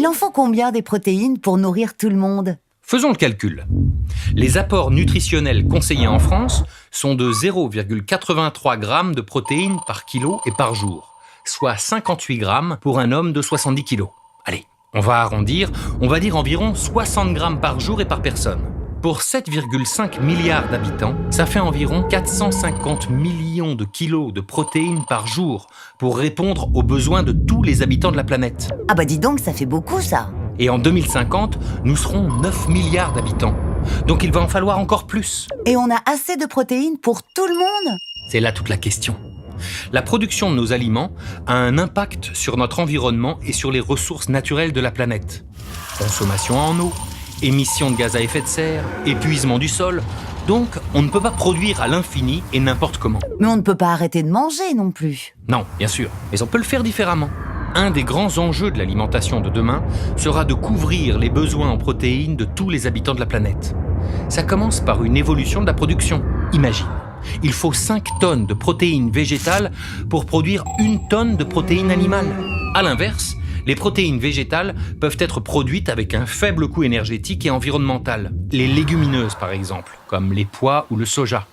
Il en faut combien des protéines pour nourrir tout le monde? Faisons le calcul. Les apports nutritionnels conseillés en France sont de 0,83 g de protéines par kilo et par jour, soit 58 grammes pour un homme de 70 kg. Allez, on va arrondir, on va dire environ 60 grammes par jour et par personne. Pour 7,5 milliards d'habitants, ça fait environ 450 millions de kilos de protéines par jour pour répondre aux besoins de tous les habitants de la planète. Ah bah dis donc, ça fait beaucoup ça. Et en 2050, nous serons 9 milliards d'habitants. Donc il va en falloir encore plus. Et on a assez de protéines pour tout le monde? C'est là toute la question. La production de nos aliments a un impact sur notre environnement et sur les ressources naturelles de la planète. Consommation en eau, émissions de gaz à effet de serre, épuisement du sol. Donc, on ne peut pas produire à l'infini et n'importe comment. Mais on ne peut pas arrêter de manger non plus. Non, bien sûr, mais on peut le faire différemment. Un des grands enjeux de l'alimentation de demain sera de couvrir les besoins en protéines de tous les habitants de la planète. Ça commence par une évolution de la production. Imagine, il faut 5 tonnes de protéines végétales pour produire 1 tonne de protéines animales. À l'inverse, les protéines végétales peuvent être produites avec un faible coût énergétique et environnemental. Les légumineuses, par exemple, comme les pois ou le soja.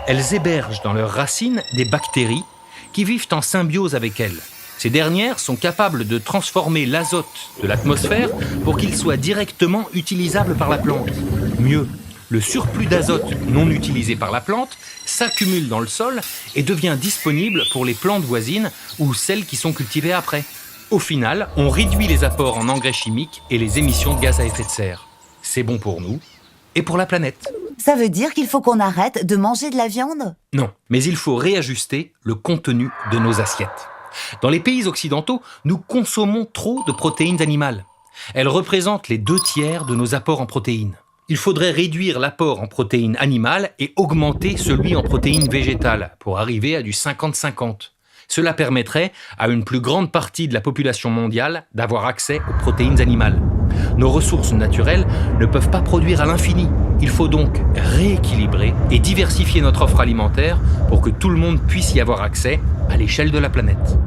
Elles hébergent dans leurs racines des bactéries qui vivent en symbiose avec elles. Ces dernières sont capables de transformer l'azote de l'atmosphère pour qu'il soit directement utilisable par la plante. Mieux, le surplus d'azote non utilisé par la plante s'accumule dans le sol et devient disponible pour les plantes voisines ou celles qui sont cultivées après. Au final, on réduit les apports en engrais chimiques et les émissions de gaz à effet de serre. C'est bon pour nous et pour la planète. Ça veut dire qu'il faut qu'on arrête de manger de la viande? Non, mais il faut réajuster le contenu de nos assiettes. Dans les pays occidentaux, nous consommons trop de protéines animales. Elles représentent les 2/3 de nos apports en protéines. Il faudrait réduire l'apport en protéines animales et augmenter celui en protéines végétales pour arriver à du 50-50. Cela permettrait à une plus grande partie de la population mondiale d'avoir accès aux protéines animales. Nos ressources naturelles ne peuvent pas produire à l'infini. Il faut donc rééquilibrer et diversifier notre offre alimentaire pour que tout le monde puisse y avoir accès à l'échelle de la planète.